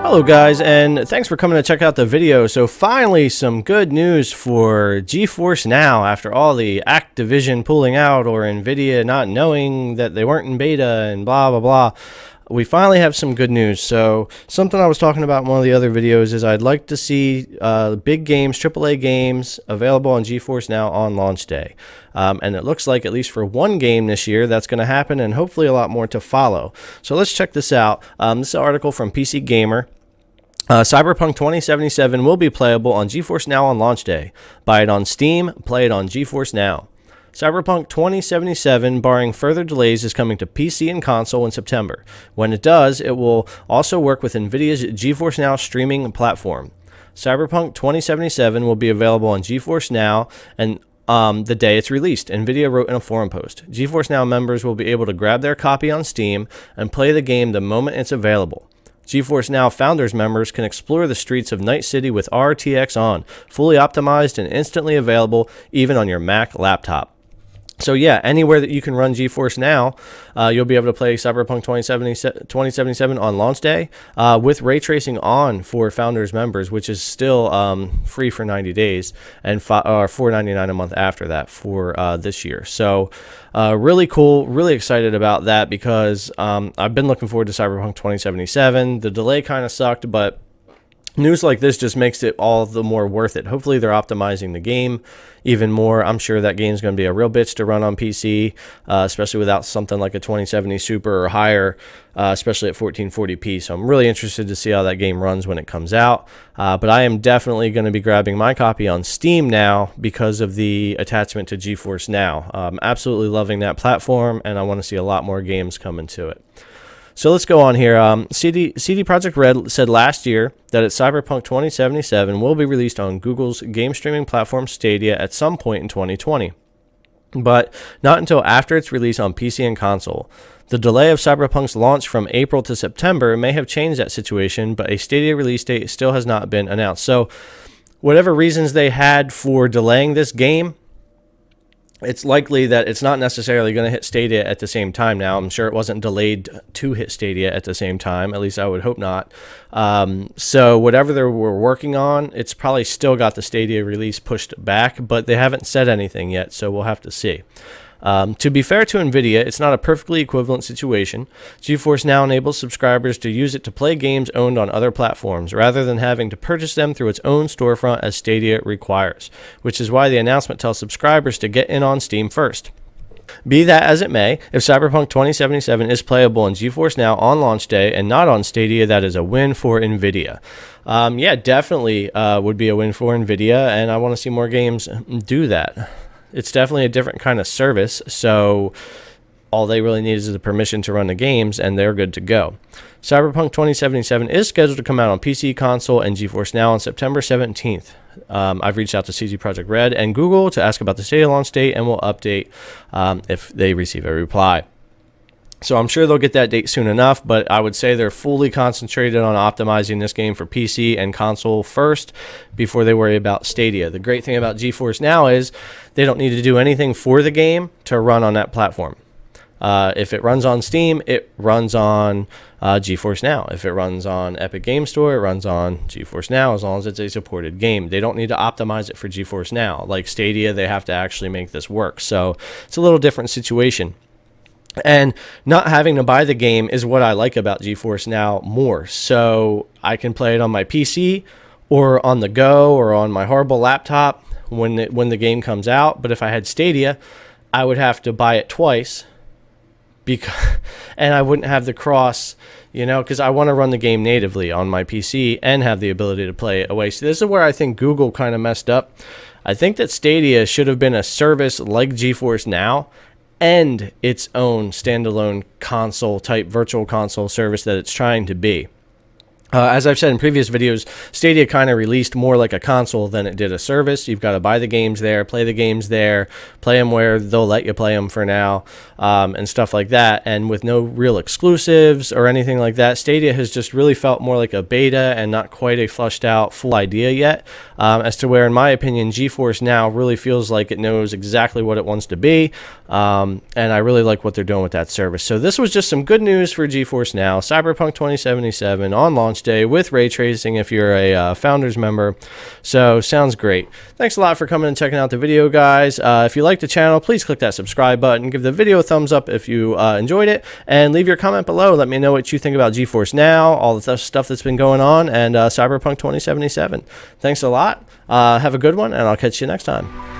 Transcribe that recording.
Hello guys, and thanks for coming to check out the video. So finally some good news for Geforce Now after all the Activision pulling out or Nvidia not knowing that they weren't in beta and blah blah blah. We finally have some good news. So something I was talking about in one of the other videos is I'd like to see big games, AAA games available on Geforce Now on launch day. And it looks like at least for one game this year that's going to happen, and hopefully a lot more to follow. So let's check this out. This is an article from PC Gamer. Cyberpunk 2077 will be playable on Geforce Now on launch day. Buy it on Steam, play it on Geforce Now. Cyberpunk 2077, barring further delays, is coming to PC and console in September. When it does, it will also work with Nvidia's Geforce Now streaming platform. Cyberpunk 2077 will be available on Geforce Now and the day it's released, Nvidia wrote in a forum post. Geforce Now members will be able to grab their copy on Steam and play the game the moment it's available. Geforce Now Founders members can explore the streets of Night City with RTX on, fully optimized and instantly available even on your Mac laptop. So yeah, anywhere that you can run Geforce Now, you'll be able to play Cyberpunk 2077 on launch day with ray tracing on for Founders members, which is still free for 90 days and $4.99 a month after that for this year. So really cool, really excited about that because I've been looking forward to Cyberpunk 2077. The delay kind of sucked, but news like this just makes it all the more worth it. Hopefully they're optimizing the game even more. I'm sure that game's going to be a real bitch to run on PC, especially without something like a 2070 Super or higher, especially at 1440p. So I'm really interested to see how that game runs when it comes out. But I am definitely going to be grabbing my copy on Steam now because of the attachment to Geforce Now. Absolutely loving that platform, and I want to see a lot more games coming to it. So let's go on here. CD Projekt Red said last year that its Cyberpunk 2077 will be released on Google's game streaming platform Stadia at some point in 2020, but not until after its release on PC and console. The delay of Cyberpunk's launch from April to September may have changed that situation, but a Stadia release date still has not been announced. So whatever reasons they had for delaying this game, it's likely that it's not necessarily going to hit Stadia at the same time now. I'm sure it wasn't delayed to hit Stadia at the same time. At least I would hope not. So whatever they were working on, it's probably still got the Stadia release pushed back, but they haven't said anything yet, so we'll have to see. To be fair to Nvidia, it's not a perfectly equivalent situation. Geforce Now enables subscribers to use it to play games owned on other platforms, rather than having to purchase them through its own storefront as Stadia requires, which is why the announcement tells subscribers to get in on Steam first. Be that as it may, if Cyberpunk 2077 is playable on Geforce Now on launch day and not on Stadia, that is a win for Nvidia. Yeah, definitely would be a win for Nvidia, and I want to see more games do that. It's definitely a different kind of service, so all they really need is the permission to run the games, and they're good to go. Cyberpunk 2077 is scheduled to come out on PC, console, and Geforce Now on September 17th. I've reached out to CD Projekt Red and Google to ask about the Stadia launch date, and will update if they receive a reply. So I'm sure they'll get that date soon enough, but I would say they're fully concentrated on optimizing this game for PC and console first before they worry about Stadia. The great thing about Geforce Now is they don't need to do anything for the game to run on that platform. If it runs on Steam, it runs on Geforce Now. If it runs on Epic Game Store, it runs on Geforce Now as long as it's a supported game. They don't need to optimize it for Geforce Now. Like Stadia, they have to actually make this work. So it's a little different situation. And not having to buy the game is what I like about Geforce Now more. So I can play it on my PC or on the go or on my horrible laptop when the game comes out. But if I had Stadia, I would have to buy it twice, and I wouldn't have the cross, because I want to run the game natively on my PC and have the ability to play it away. So this is where I think Google kind of messed up. I think that Stadia should have been a service like Geforce Now and its own standalone console type virtual console service that it's trying to be. As I've said in previous videos, Stadia kind of released more like a console than it did a service. You've got to buy the games there, play the games there, play them where they'll let you play them for now, and stuff like that. And with no real exclusives or anything like that, Stadia has just really felt more like a beta and not quite a flushed out full idea yet, as to where, in my opinion, Geforce Now really feels like it knows exactly what it wants to be, and I really like what they're doing with that service. So this was just some good news for Geforce Now. Cyberpunk 2077 on launch launch day with ray tracing if you're a founders member. So sounds great. Thanks a lot for coming and checking out the video, guys. If you like the channel, please click that subscribe button, give the video a thumbs up if you enjoyed it, and leave your comment below. Let me know what you think about GeForce Now, all the stuff that's been going on, and Cyberpunk 2077. Thanks a lot. Have a good one, and I'll catch you next time.